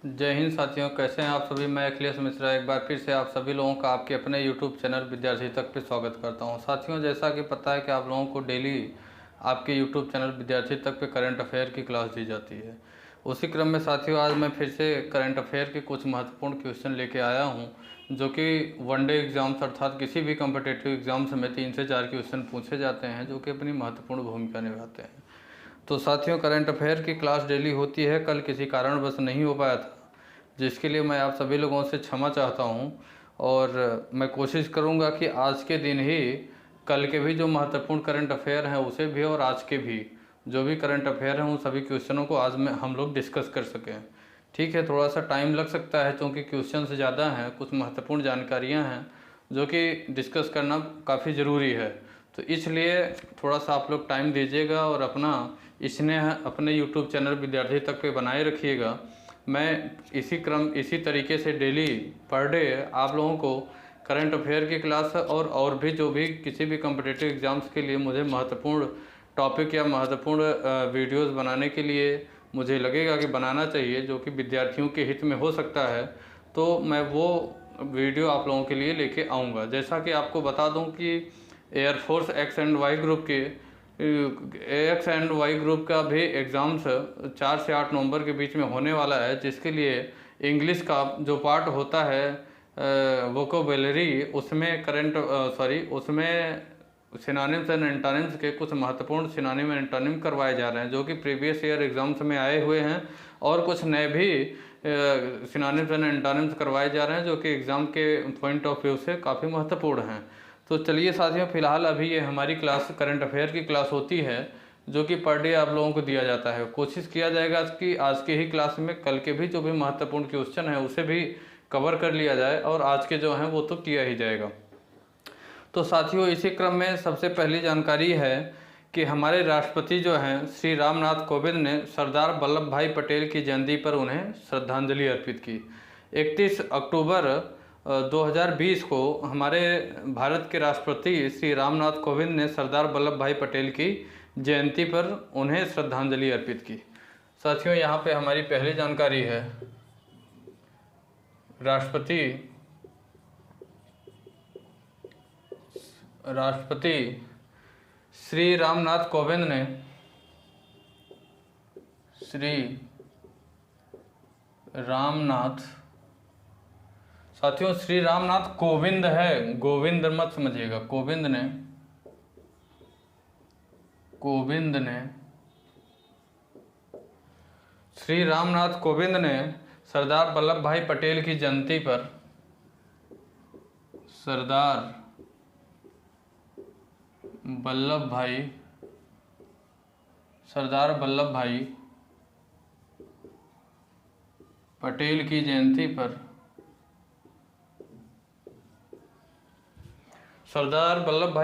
जय हिंद साथियों, कैसे हैं आप सभी। मैं अखिलेश मिश्रा एक बार फिर से आप सभी लोगों का आपके अपने यूट्यूब चैनल विद्यार्थी तक पे स्वागत करता हूं। साथियों, जैसा कि पता है कि आप लोगों को डेली आपके यूट्यूब चैनल विद्यार्थी तक पे करंट अफेयर की क्लास दी जाती है। उसी क्रम में साथियों, आज मैं फिर से करंट अफेयर के कुछ महत्वपूर्ण क्वेश्चन लेके आया हूँ, जो कि वनडे एग्जाम्स अर्थात किसी भी कम्पिटेटिव एग्जाम्स में 3 से 4 क्वेश्चन पूछे जाते हैं, जो कि अपनी महत्वपूर्ण भूमिका निभाते हैं। तो साथियों, करंट अफेयर की क्लास डेली होती है। कल किसी कारणवश नहीं हो पाया था, जिसके लिए मैं आप सभी लोगों से क्षमा चाहता हूं, और मैं कोशिश करूंगा कि आज के दिन ही कल के भी जो महत्वपूर्ण करंट अफेयर हैं उसे भी, और आज के भी जो भी करंट अफेयर हैं उन सभी क्वेश्चनों को आज में हम लोग डिस्कस कर सकें। ठीक है, थोड़ा सा टाइम लग सकता है क्योंकि क्वेश्चन ज़्यादा हैं, कुछ महत्वपूर्ण जानकारियाँ हैं जो कि डिस्कस करना काफ़ी ज़रूरी है। तो इसलिए थोड़ा सा आप लोग टाइम दीजिएगा और अपना स्नेह अपने यूट्यूब चैनल विद्यार्थी तक पे बनाए रखिएगा। मैं इसी तरीके से डेली पर डे आप लोगों को करंट अफेयर की क्लास और भी जो भी किसी भी कम्पिटिटिव एग्ज़ाम्स के लिए मुझे महत्वपूर्ण टॉपिक या महत्वपूर्ण वीडियोस बनाने के लिए मुझे लगेगा कि बनाना चाहिए, जो कि विद्यार्थियों के हित में हो सकता है, तो मैं वो वीडियो आप लोगों के लिए लेके आऊँगा। जैसा कि आपको बता दूँ कि air force X and Y group के एक्स एंड वाई ग्रुप का भी एग्ज़ाम्स 4 से 8 नवंबर के बीच में होने वाला है, जिसके लिए इंग्लिश का जो पार्ट होता है वोकेबुलरी, उसमें सिनोनिम्स एंड एंटोनिम्स के कुछ महत्वपूर्ण सिनोनिम एंड एंटोनिम करवाए जा रहे हैं, जो कि प्रीवियस ईयर एग्जाम्स में आए हुए हैं, और कुछ नए भी सिनोनिम्स एंड एंटोनिम्स करवाए जा रहे हैं, जो कि एग्ज़ाम के पॉइंट ऑफ व्यू से काफ़ी महत्वपूर्ण हैं। तो चलिए साथियों, फिलहाल अभी ये हमारी क्लास करंट अफेयर की क्लास होती है, जो कि पर डे आप लोगों को दिया जाता है। कोशिश किया जाएगा कि आज के ही क्लास में कल के भी जो भी महत्वपूर्ण क्वेश्चन है उसे भी कवर कर लिया जाए, और आज के जो हैं वो तो किया ही जाएगा। तो साथियों, इसी क्रम में सबसे पहली जानकारी है कि हमारे राष्ट्रपति जो हैं श्री रामनाथ कोविंद ने सरदार वल्लभ भाई पटेल की जयंती पर उन्हें श्रद्धांजलि अर्पित की। 31 अक्टूबर 2020 को हमारे भारत के राष्ट्रपति श्री रामनाथ कोविंद ने सरदार वल्लभ भाई पटेल की जयंती पर उन्हें श्रद्धांजलि अर्पित की। साथियों, यहाँ पे हमारी पहली जानकारी है, राष्ट्रपति श्री रामनाथ कोविंद ने साथियों श्री रामनाथ कोविंद है, गोविंद मत समझिएगा। श्री रामनाथ कोविंद ने सरदार वल्लभ भाई पटेल की जयंती पर सरदार वल्लभ भाई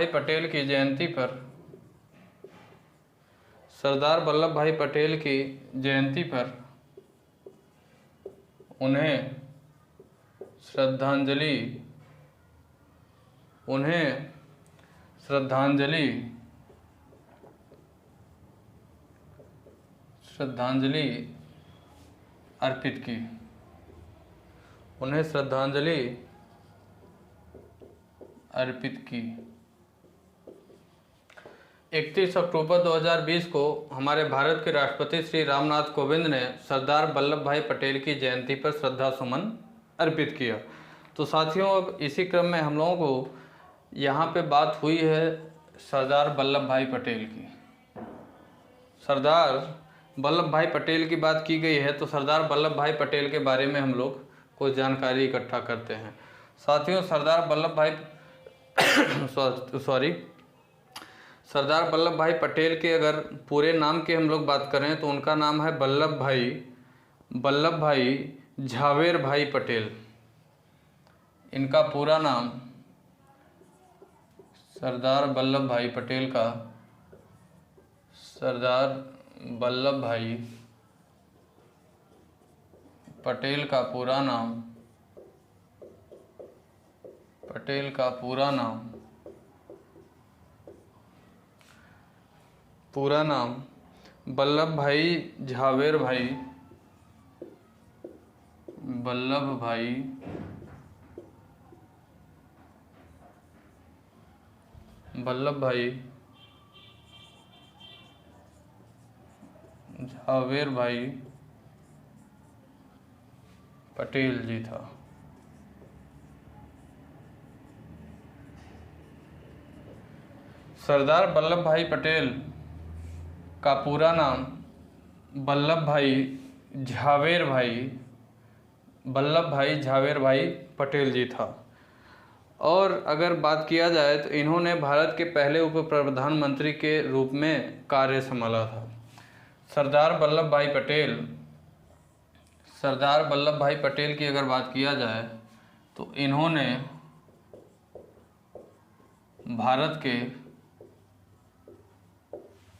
पटेल की जयंती पर सरदार वल्लभ भाई पटेल की जयंती पर उन्हें श्रद्धांजलि अर्पित की। 31 अक्टूबर 2020 को हमारे भारत के राष्ट्रपति श्री रामनाथ कोविंद ने सरदार वल्लभ भाई पटेल की जयंती पर श्रद्धा सुमन अर्पित किया। तो साथियों, अब इसी क्रम में हम लोगों को यहाँ पे बात हुई है सरदार वल्लभ भाई पटेल की। सरदार वल्लभ भाई पटेल की बात की गई है, तो सरदार वल्लभ भाई पटेल के बारे में हम लोग कुछ जानकारी इकट्ठा करते हैं। साथियों, सरदार वल्लभ भाई पटेल के अगर पूरे नाम की हम लोग बात करें तो उनका नाम है वल्लभ भाई झावेर भाई पटेल। इनका पूरा नाम सरदार वल्लभ भाई पटेल का पूरा नाम वल्लभ भाई झावेर भाई वल्लभ भाई झावेर भाई पटेल जी था। सरदार वल्लभ भाई पटेल का पूरा नाम वल्लभ भाई झावेर भाई पटेल जी था। और अगर बात किया जाए तो इन्होंने भारत के पहले उप प्रधानमंत्री के रूप में कार्य संभाला था। सरदार वल्लभ भाई पटेल की अगर बात किया जाए तो इन्होंने भारत के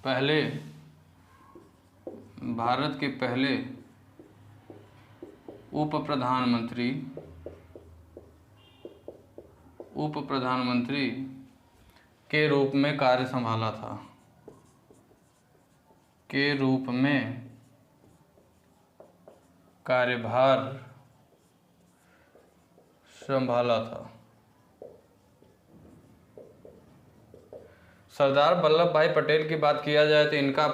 पहले उप प्रधानमंत्री के रूप में कार्य संभाला था। कार्यभार संभाला था। सरदार वल्लभ भाई पटेल की बात किया जाए तो इनका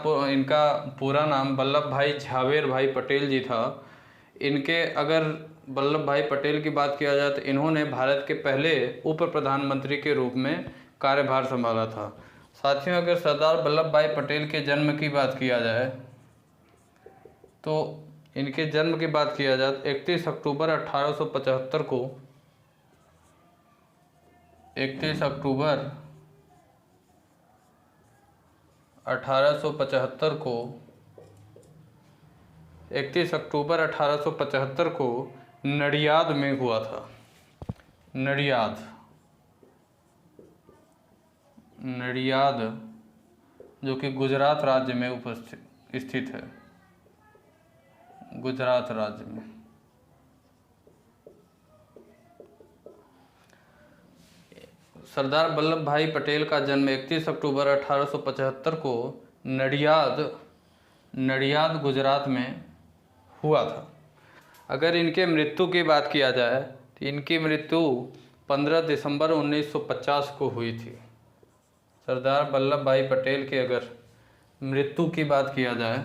पूरा नाम वल्लभ भाई झावेर भाई पटेल जी था। इनके अगर वल्लभ भाई पटेल की बात किया जाए तो इन्होंने भारत के पहले उप प्रधानमंत्री के रूप में कार्यभार संभाला था। साथियों, अगर सरदार वल्लभ भाई पटेल के जन्म की बात किया जाए तो इनके जन्म की बात किया जाए तो 31 अक्टूबर 1875 को 31 अक्टूबर 1875 को नडियाद में हुआ था। नडियाद जो कि गुजरात राज्य में स्थित है। गुजरात राज्य में। सरदार वल्लभ भाई पटेल का जन्म 31 अक्टूबर 1875 को नडियाद गुजरात में हुआ था। अगर इनके मृत्यु की बात किया जाए तो इनकी मृत्यु 15 दिसंबर 1950 को हुई थी। सरदार वल्लभ भाई पटेल की अगर मृत्यु की बात किया जाए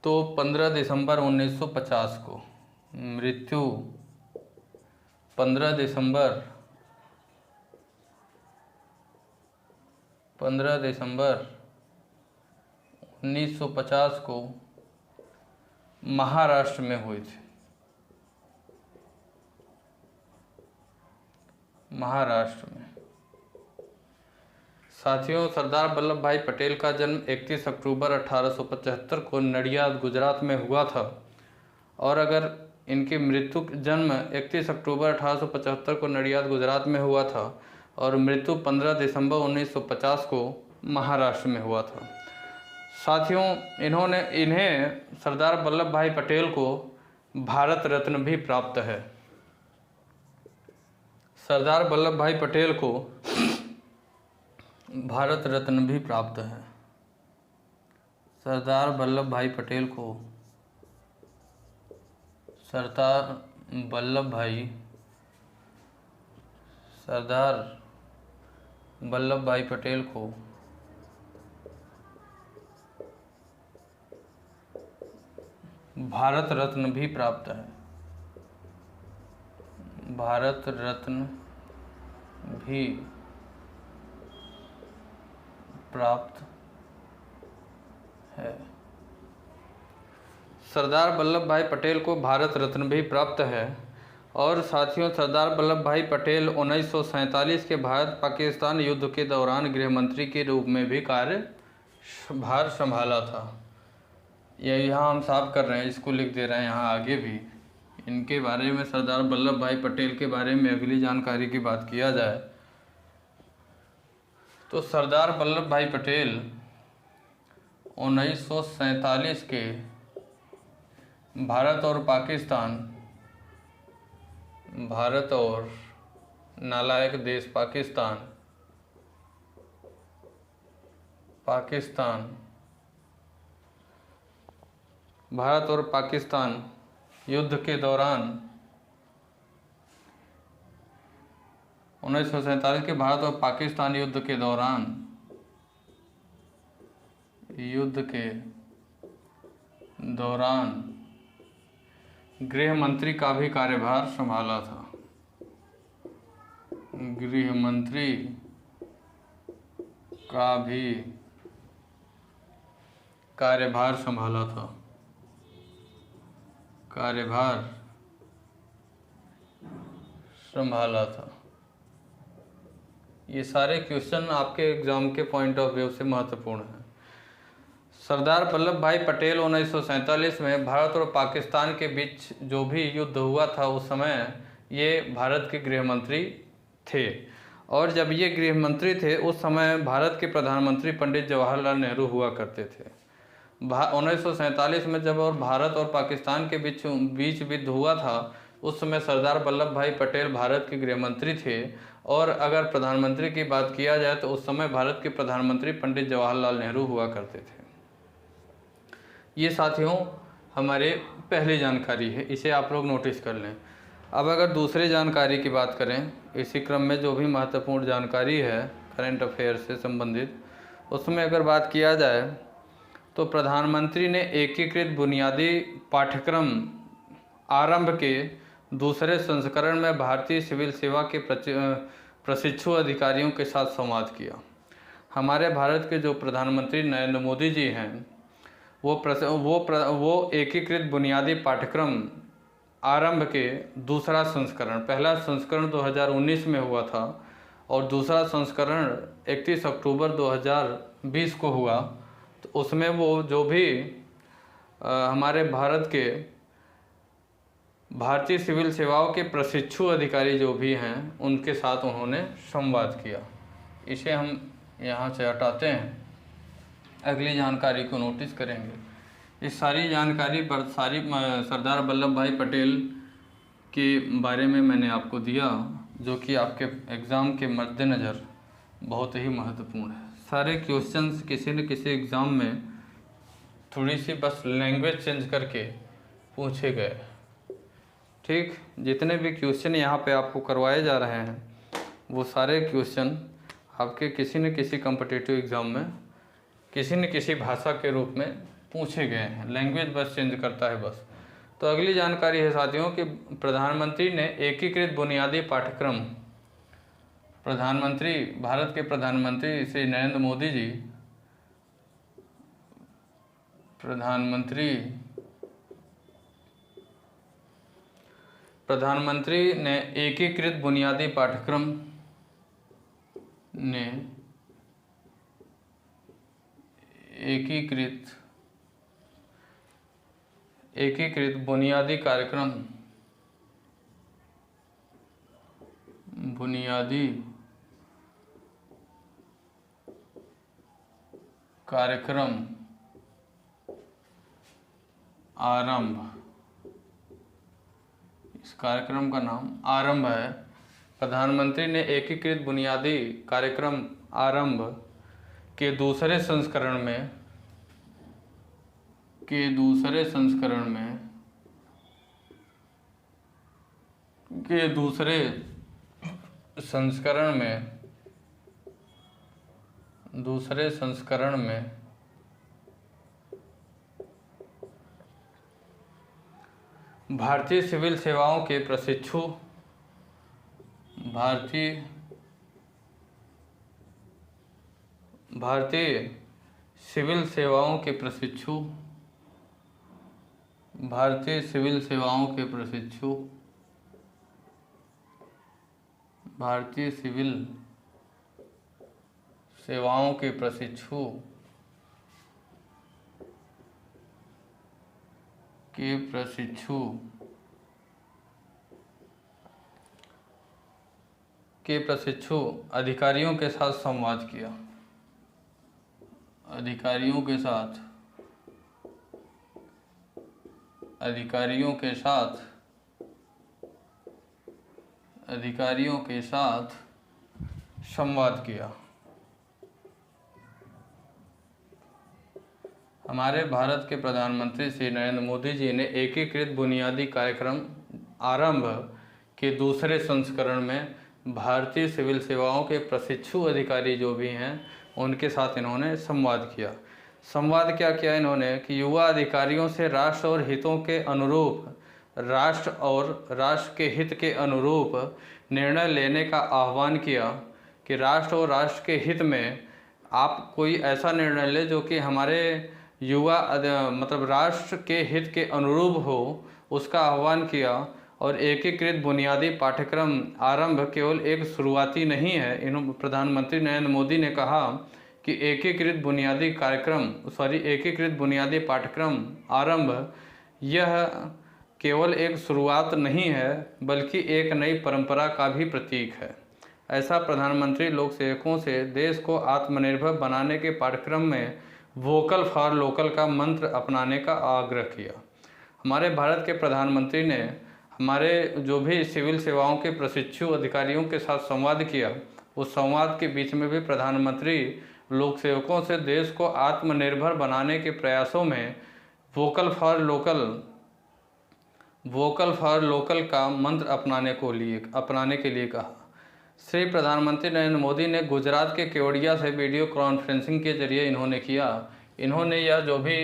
तो 15 दिसंबर 1950 को मृत्यु 15 दिसंबर 1950 को महाराष्ट्र में हुई थी। महाराष्ट्र में। साथियों, सरदार वल्लभ भाई पटेल का जन्म 31 अक्टूबर 1875 को नडियाद गुजरात में हुआ था। और अगर इनकी जन्म 31 अक्टूबर 1875 को नडियाद गुजरात में हुआ था और मृत्यु 15 दिसंबर 1950 को महाराष्ट्र में हुआ था। साथियों, इन्हें सरदार वल्लभ भाई पटेल को भारत रत्न भी प्राप्त है। सरदार वल्लभ भाई पटेल को भारत रत्न भी प्राप्त है। सरदार वल्लभ भाई पटेल को सरदार वल्लभ भाई पटेल को भारत रत्न भी प्राप्त है। भारत रत्न भी प्राप्त है। सरदार वल्लभ भाई पटेल को भारत रत्न भी प्राप्त है। और साथियों, सरदार वल्लभ भाई पटेल 1947 के भारत पाकिस्तान युद्ध के दौरान गृह मंत्री के रूप में भी कार्यभार संभाला था। ये यहाँ हम साफ कर रहे हैं, इसको लिख दे रहे हैं यहाँ आगे भी। इनके बारे में, सरदार वल्लभ भाई पटेल के बारे में अगली जानकारी की बात किया जाए तो सरदार वल्लभ भाई पटेल 1947 के भारत और नालायक देश भारत और पाकिस्तान युद्ध के दौरान 1947 के भारत और पाकिस्तान युद्ध के दौरान गृह मंत्री का भी कार्यभार संभाला था। गृह मंत्री का भी कार्यभार संभाला था। ये सारे क्वेश्चन आपके एग्जाम के पॉइंट ऑफ व्यू से महत्वपूर्ण हैं। सरदार वल्लभ भाई पटेल 1947 में भारत और पाकिस्तान के बीच जो भी युद्ध हुआ था उस समय ये भारत के गृह मंत्री थे, और जब ये गृह मंत्री थे उस समय भारत के प्रधानमंत्री पंडित जवाहरलाल नेहरू हुआ करते थे। 1947 में जब और भारत और पाकिस्तान के बीच युद्ध हुआ था उस समय सरदार वल्लभ भाई पटेल भारत के गृह मंत्री थे, और अगर प्रधानमंत्री की बात किया जाए तो उस समय भारत के प्रधानमंत्री पंडित जवाहरलाल नेहरू हुआ करते थे। ये साथियों हमारे पहली जानकारी है, इसे आप लोग नोटिस कर लें। अब अगर दूसरी जानकारी की बात करें, इसी क्रम में जो भी महत्वपूर्ण जानकारी है करंट अफेयर से संबंधित, उसमें अगर बात किया जाए तो प्रधानमंत्री ने एकीकृत बुनियादी पाठ्यक्रम आरंभ के दूसरे संस्करण में भारतीय सिविल सेवा के प्रशिक्षु अधिकारियों के साथ संवाद किया। हमारे भारत के जो प्रधानमंत्री नरेंद्र मोदी जी हैं वो एकीकृत बुनियादी पाठ्यक्रम आरंभ के दूसरा संस्करण, पहला संस्करण 2019 में हुआ था और दूसरा संस्करण 31 अक्टूबर 2020 को हुआ। तो उसमें वो जो भी हमारे भारत के भारतीय सिविल सेवाओं के प्रशिक्षु अधिकारी जो भी हैं उनके साथ उन्होंने संवाद किया। इसे हम यहाँ से हटाते हैं, अगली जानकारी को नोटिस करेंगे। इस सारी जानकारी पर सरदार वल्लभ भाई पटेल के बारे में मैंने आपको दिया, जो कि आपके एग्ज़ाम के मद्देनज़र बहुत ही महत्वपूर्ण है। सारे क्वेश्चंस किसी न किसी एग्ज़ाम में थोड़ी सी बस लैंग्वेज चेंज करके पूछे गए। ठीक, जितने भी क्वेश्चन यहाँ पे आपको करवाए जा रहे हैं वो सारे क्वेश्चन आपके किसी न किसी कॉम्पिटिटिव एग्ज़ाम में किसी न किसी भाषा के रूप में पूछे गए हैं, लैंग्वेज बस चेंज करता है बस। तो अगली जानकारी है साथियों कि प्रधानमंत्री ने एकीकृत बुनियादी पाठ्यक्रम, भारत के प्रधानमंत्री श्री नरेंद्र मोदी जी प्रधानमंत्री ने एकीकृत बुनियादी पाठ्यक्रम ने एकीकृत बुनियादी कार्यक्रम आरंभ, इस कार्यक्रम का नाम आरंभ है। प्रधानमंत्री ने एकीकृत बुनियादी कार्यक्रम आरंभ के दूसरे संस्करण में भारतीय सिविल सेवाओं के प्रशिक्षु अधिकारियों के साथ संवाद किया। अधिकारियों के साथ संवाद किया। हमारे भारत के प्रधानमंत्री श्री नरेंद्र मोदी जी ने एकीकृत बुनियादी कार्यक्रम आरंभ के दूसरे संस्करण में भारतीय सिविल सेवाओं के प्रशिक्षु अधिकारी जो भी हैं उनके साथ इन्होंने संवाद किया। संवाद क्या किया इन्होंने कि युवा अधिकारियों से राष्ट्र और हितों के अनुरूप राष्ट्र के हित के अनुरूप निर्णय लेने का आह्वान किया कि राष्ट्र और राष्ट्र के हित में आप कोई ऐसा निर्णय ले जो कि हमारे युवा मतलब राष्ट्र के हित के अनुरूप हो, उसका आह्वान किया। और एकीकृत बुनियादी पाठ्यक्रम आरंभ केवल एक शुरुआती नहीं है। प्रधानमंत्री नरेंद्र मोदी ने कहा कि एकीकृत बुनियादी पाठ्यक्रम आरंभ यह केवल एक शुरुआत नहीं है बल्कि एक नई परंपरा का भी प्रतीक है। ऐसा प्रधानमंत्री लोक सेवकों से देश को आत्मनिर्भर बनाने के पाठ्यक्रम में वोकल फॉर लोकल का मंत्र अपनाने का आग्रह किया। हमारे भारत के प्रधानमंत्री ने हमारे जो भी सिविल सेवाओं के प्रशिक्षु अधिकारियों के साथ संवाद किया, उस संवाद के बीच में भी प्रधानमंत्री लोक सेवकों से देश को आत्मनिर्भर बनाने के प्रयासों में वोकल फॉर लोकल का मंत्र अपनाने के लिए कहा। श्री प्रधानमंत्री नरेंद्र मोदी ने गुजरात के केवड़िया से वीडियो कॉन्फ्रेंसिंग के जरिए इन्होंने यह जो भी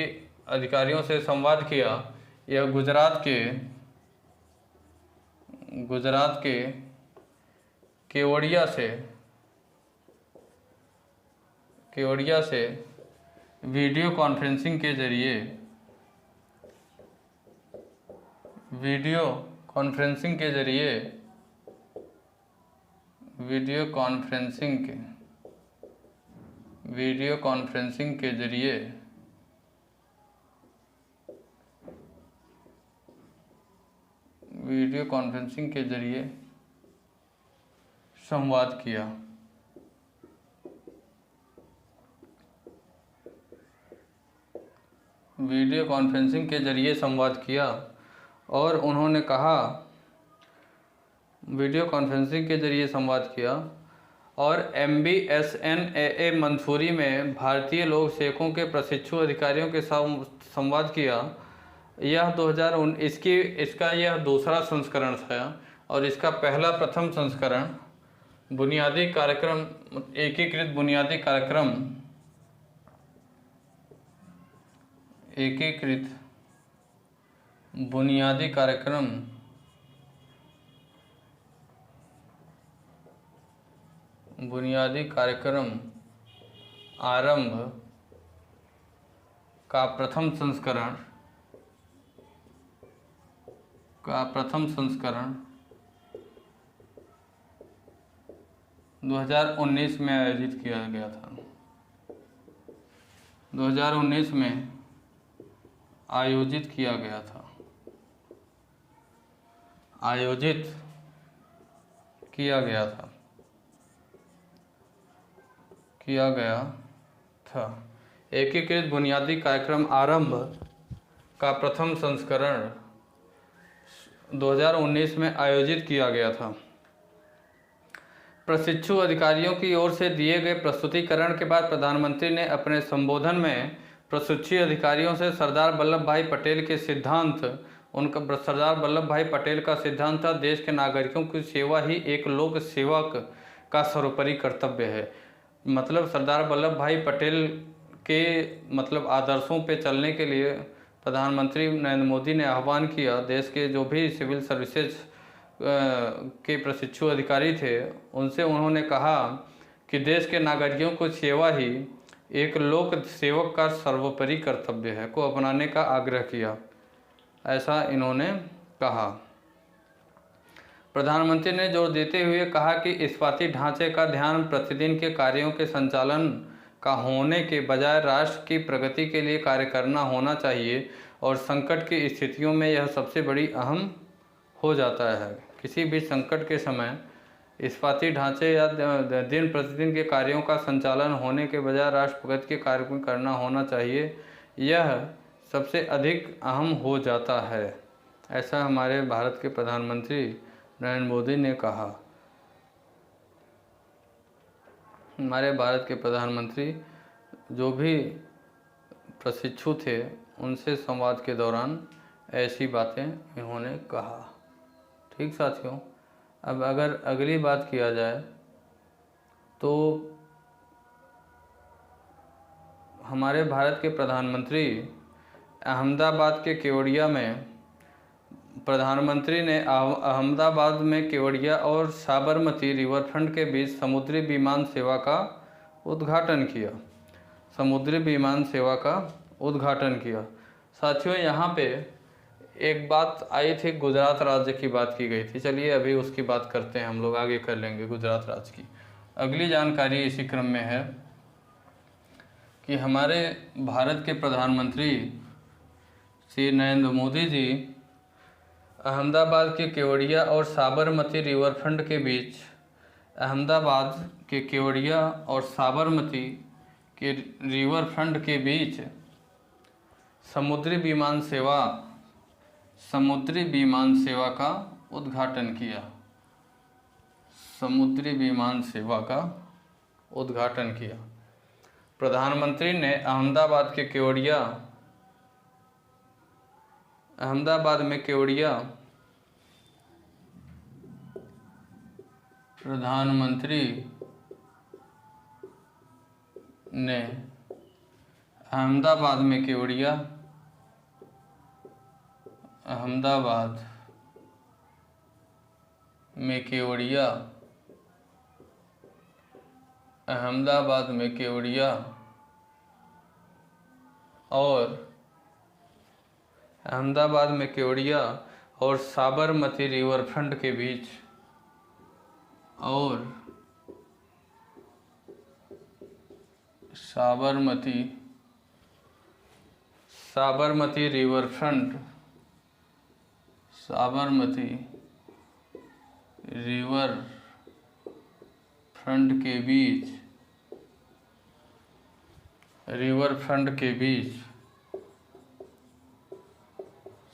अधिकारियों से संवाद किया, यह गुजरात के केवड़िया से वीडियो कॉन्फ्रेंसिंग के जरिए वीडियो कॉन्फ्रेंसिंग के जरिए संवाद किया। वीडियो कॉन्फ्रेंसिंग के जरिए संवाद किया और उन्होंने कहा और MBSNAA मंसूरी में भारतीय लोक सेवकों के प्रशिक्षु अधिकारियों के साथ संवाद किया। इसका यह दूसरा संस्करण था और इसका प्रथम संस्करण एकीकृत बुनियादी कार्यक्रम आरंभ का प्रथम संस्करण 2019 में आयोजित किया गया था। 2019 में आयोजित किया गया था। एकीकृत बुनियादी कार्यक्रम आरंभ का प्रथम संस्करण 2019 में आयोजित किया गया था। प्रशिक्षु अधिकारियों की ओर से दिए गए प्रस्तुतिकरण के बाद प्रधानमंत्री ने अपने संबोधन में प्रशिक्षु अधिकारियों से सरदार वल्लभ भाई पटेल का सिद्धांत था, देश के नागरिकों की सेवा ही एक लोक सेवक का सर्वोपरि कर्तव्य है। मतलब सरदार वल्लभ भाई पटेल के आदर्शों पे चलने के लिए प्रधानमंत्री नरेंद्र मोदी ने आह्वान किया। देश के जो भी सिविल सर्विसेज के प्रशिक्षु अधिकारी थे उनसे उन्होंने कहा कि देश के नागरिकों को सेवा ही एक लोक सेवक का सर्वोपरि कर्तव्य है को अपनाने का आग्रह किया, ऐसा इन्होंने कहा। प्रधानमंत्री ने जोर देते हुए कहा कि इस्पाती ढांचे का ध्यान प्रतिदिन के कार्यों के संचालन का होने के बजाय राष्ट्र की प्रगति के लिए कार्य करना होना चाहिए और संकट की स्थितियों में यह सबसे बड़ी अहम हो जाता है। किसी भी संकट के समय इस्पाती ढांचे या दिन प्रतिदिन के कार्यों का संचालन होने के बजाय राष्ट्र प्रगति के कार्य करना होना चाहिए, यह सबसे अधिक अहम हो जाता है, ऐसा हमारे भारत के प्रधानमंत्री नरेंद्र मोदी ने कहा। हमारे भारत के प्रधानमंत्री जो भी प्रशिक्षु थे उनसे संवाद के दौरान ऐसी बातें इन्होंने कहा। ठीक साथियों, अब अगर अगली बात किया जाए तो हमारे भारत के प्रधानमंत्री अहमदाबाद के केवड़िया में प्रधानमंत्री ने अहमदाबाद में केवड़िया और साबरमती रिवरफ्रंट के बीच समुद्री विमान सेवा का उद्घाटन किया। समुद्री विमान सेवा का उद्घाटन किया। साथियों, यहाँ पे एक बात आई थी, गुजरात राज्य की बात की गई थी। चलिए अभी उसकी बात करते हैं, हम लोग आगे कर लेंगे गुजरात राज्य की। अगली जानकारी इसी क्रम में है कि हमारे भारत के प्रधानमंत्री श्री नरेंद्र मोदी जी अहमदाबाद के केवड़िया और साबरमती रिवरफ्रंट के बीच अहमदाबाद के केवड़िया और साबरमती के रिवरफ्रंट के बीच समुद्री विमान सेवा का उद्घाटन किया। समुद्री विमान सेवा का उद्घाटन किया। प्रधानमंत्री ने अहमदाबाद में केवड़िया प्रधानमंत्री ने अहमदाबाद में केवड़िया और साबरमती रिवरफ्रंट के बीच साबरमती रिवरफ्रंट के बीच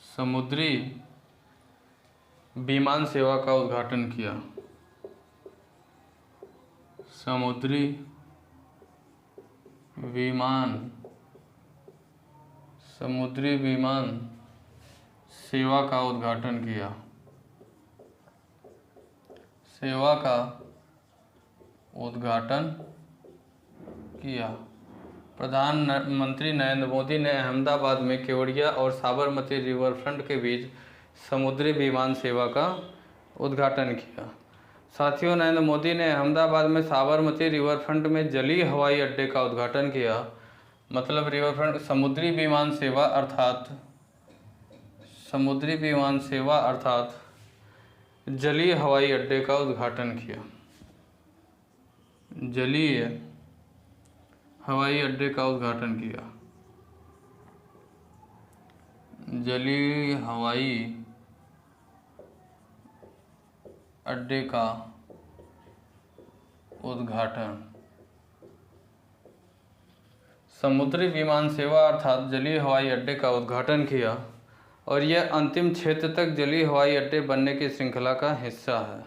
समुद्री विमान सेवा का उद्घाटन किया। समुद्री विमान सेवा का उद्घाटन किया। प्रधानमंत्री नरेंद्र मोदी ने अहमदाबाद में केवड़िया और साबरमती रिवरफ्रंट के बीच समुद्री विमान सेवा का उद्घाटन किया। साथियों, नरेंद्र मोदी ने अहमदाबाद में साबरमती रिवरफ्रंट में जलीय हवाई अड्डे का उद्घाटन किया। मतलब रिवरफ्रंट समुद्री विमान सेवा अर्थात जलीय हवाई अड्डे का उद्घाटन किया। जलीय हवाई अड्डे का उद्घाटन किया। जलीय हवाई अड्डे का उद्घाटन। समुद्री विमान सेवा अर्थात जलीय हवाई अड्डे का उद्घाटन किया और यह अंतिम क्षेत्र तक जलीय हवाई अड्डे बनने की श्रृंखला का हिस्सा है।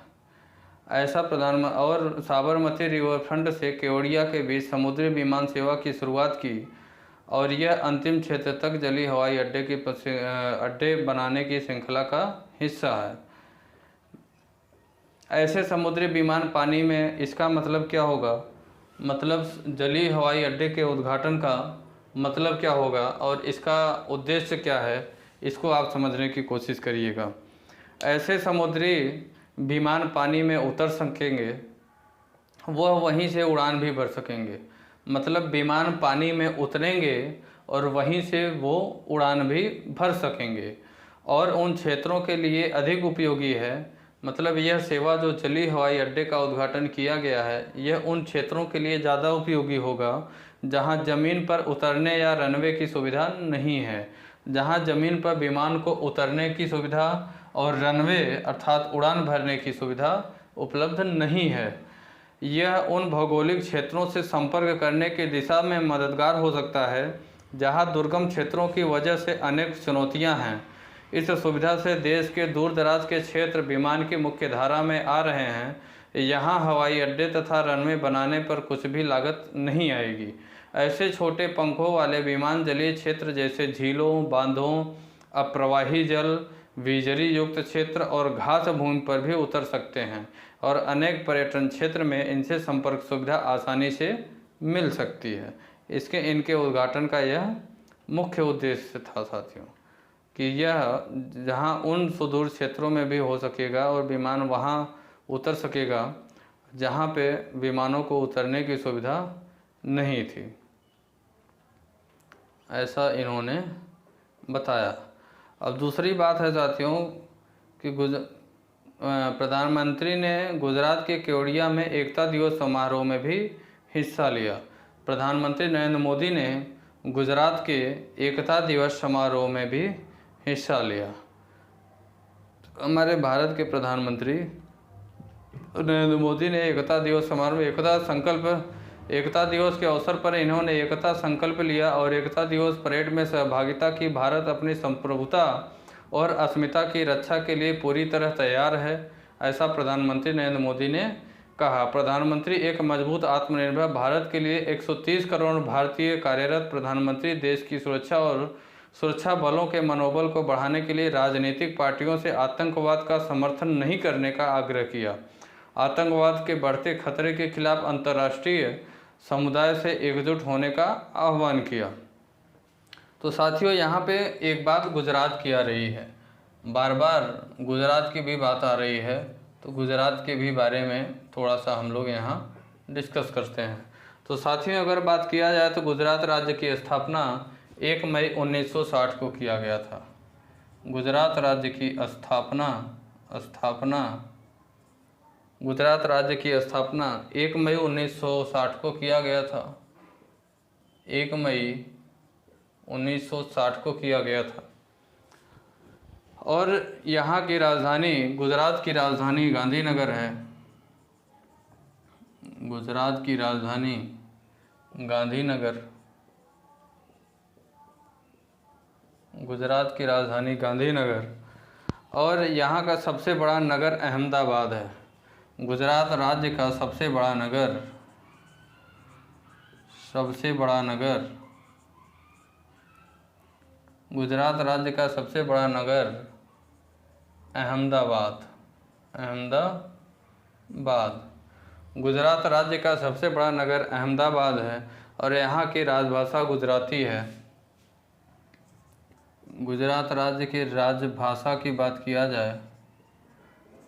ऐसा प्रधानमंत्री और साबरमती रिवरफ्रंट से केवड़िया के बीच समुद्री विमान सेवा की शुरुआत की और यह अंतिम क्षेत्र तक जलीय हवाई अड्डे बनाने की श्रृंखला का हिस्सा है। ऐसे समुद्री विमान पानी में, इसका मतलब क्या होगा? मतलब जलीय हवाई अड्डे के उद्घाटन का मतलब क्या होगा और इसका उद्देश्य क्या है, इसको आप समझने की कोशिश करिएगा। ऐसे समुद्री विमान पानी में उतर सकेंगे, वह वहीं से उड़ान भी भर सकेंगे। मतलब विमान पानी में उतरेंगे और वहीं से वो उड़ान भी भर सकेंगे और उन क्षेत्रों के लिए अधिक उपयोगी है। मतलब यह सेवा जो जलीय हवाई अड्डे का उद्घाटन किया गया है, यह उन क्षेत्रों के लिए ज़्यादा उपयोगी होगा जहां ज़मीन पर उतरने या रनवे की सुविधा नहीं है, जहां ज़मीन पर विमान को उतरने की सुविधा और रनवे अर्थात उड़ान भरने की सुविधा उपलब्ध नहीं है। यह उन भौगोलिक क्षेत्रों से संपर्क करने की दिशा में मददगार हो सकता है जहां दुर्गम क्षेत्रों की वजह से अनेक चुनौतियां हैं। इस सुविधा से देश के दूर दराज के क्षेत्र विमान की मुख्य धारा में आ रहे हैं। यहाँ हवाई अड्डे तथा रनवे बनाने पर कुछ भी लागत नहीं आएगी। ऐसे छोटे पंखों वाले विमान जलीय क्षेत्र जैसे झीलों, बांधों, अप्रवाही जल, विजरी युक्त क्षेत्र और घास भूमि पर भी उतर सकते हैं और अनेक पर्यटन क्षेत्र में इनसे संपर्क सुविधा आसानी से मिल सकती है। इनके उद्घाटन का यह मुख्य उद्देश्य था साथियों, कि यह जहां उन सुदूर क्षेत्रों में भी हो सकेगा और विमान वहां उतर सकेगा जहां पे विमानों को उतरने की सुविधा नहीं थी, ऐसा इन्होंने बताया। अब दूसरी बात है साथियों कि प्रधानमंत्री ने गुजरात के केवड़िया में एकता दिवस समारोह में भी हिस्सा लिया। प्रधानमंत्री नरेंद्र मोदी ने गुजरात के एकता दिवस समारोह में भी हिस्सा लिया। हमारे भारत के प्रधानमंत्री नरेंद्र मोदी ने एकता दिवस समारोह में एकता दिवस के अवसर पर इन्होंने एकता संकल्प लिया और एकता दिवस परेड में सहभागिता की। भारत अपनी संप्रभुता और अस्मिता की रक्षा के लिए पूरी तरह तैयार है, ऐसा प्रधानमंत्री नरेंद्र मोदी ने कहा। प्रधानमंत्री एक मजबूत आत्मनिर्भर भारत के लिए 130 करोड़ भारतीय कार्यरत प्रधानमंत्री देश की सुरक्षा और सुरक्षा बलों के मनोबल को बढ़ाने के लिए राजनीतिक पार्टियों से आतंकवाद का समर्थन नहीं करने का आग्रह किया। आतंकवाद के बढ़ते खतरे के खिलाफ अंतर्राष्ट्रीय समुदाय से एकजुट होने का आह्वान किया। तो साथियों, यहाँ पे एक बात गुजरात की आ रही है, बार बार गुजरात की भी बात आ रही है, तो गुजरात के भी बारे में थोड़ा सा हम लोग यहाँ डिस्कस करते हैं। तो साथियों, अगर बात किया जाए तो गुजरात राज्य की स्थापना 1 मई 1960 को किया गया था। गुजरात राज्य की गुजरात राज्य की स्थापना 1 मई 1960 को किया गया था। 1 मई 1960 को किया गया था और यहाँ की राजधानी, गुजरात की राजधानी गांधीनगर है। गुजरात की राजधानी गांधीनगर, गुजरात की राजधानी गांधीनगर और यहाँ का सबसे बड़ा नगर अहमदाबाद है। गुजरात राज्य का सबसे बड़ा नगर गुजरात राज्य का सबसे बड़ा नगर अहमदाबाद। गुजरात राज्य का सबसे बड़ा नगर अहमदाबाद है और यहाँ की राजभाषा गुजराती है। गुजरात राज्य की राजभाषा की बात किया जाए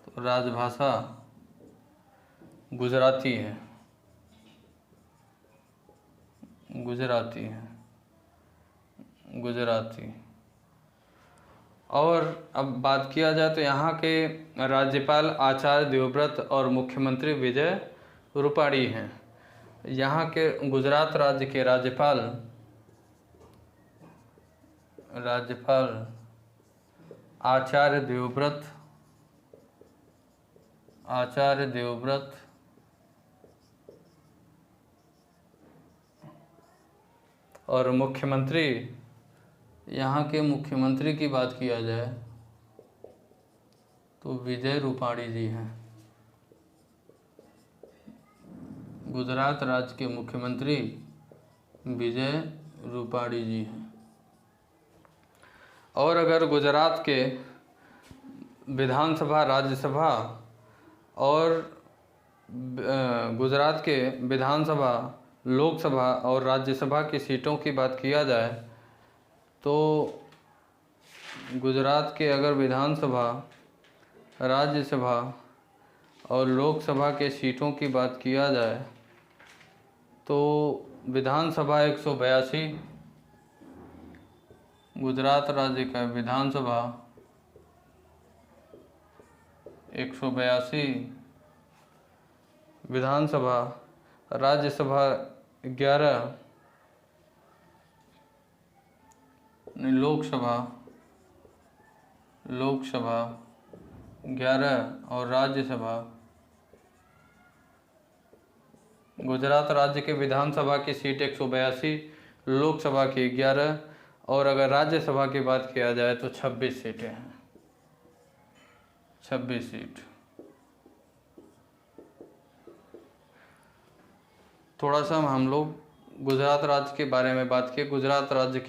तो राजभाषा गुजराती है। गुजराती। और अब बात किया जाए तो यहाँ के राज्यपाल आचार्य देवव्रत और मुख्यमंत्री विजय रूपाणी हैं। यहाँ के गुजरात राज्य के राज्यपाल आचार्य देवव्रत और मुख्यमंत्री, यहाँ के मुख्यमंत्री की बात किया जाए तो विजय रूपाणी जी हैं। गुजरात राज्य के मुख्यमंत्री विजय रूपाणी जी हैं। और अगर गुजरात के विधानसभा, राज्यसभा और गुजरात के विधानसभा, लोकसभा और राज्यसभा की सीटों की बात किया जाए तो गुजरात के अगर विधानसभा, राज्यसभा और लोकसभा के सीटों की बात किया जाए तो विधानसभा 182, गुजरात राज्य का विधानसभा 182, विधानसभा, राज्यसभा 11, लोकसभा 11 और राज्यसभा, गुजरात राज्य के विधानसभा की सीट 182, लोकसभा की 11 और अगर राज्यसभा की बात किया जाए तो 26 सीटें हैं। 26 सीट। थोड़ा सा हम लोग गुजरात राज्य के बारे में बात की, गुजरात राज्य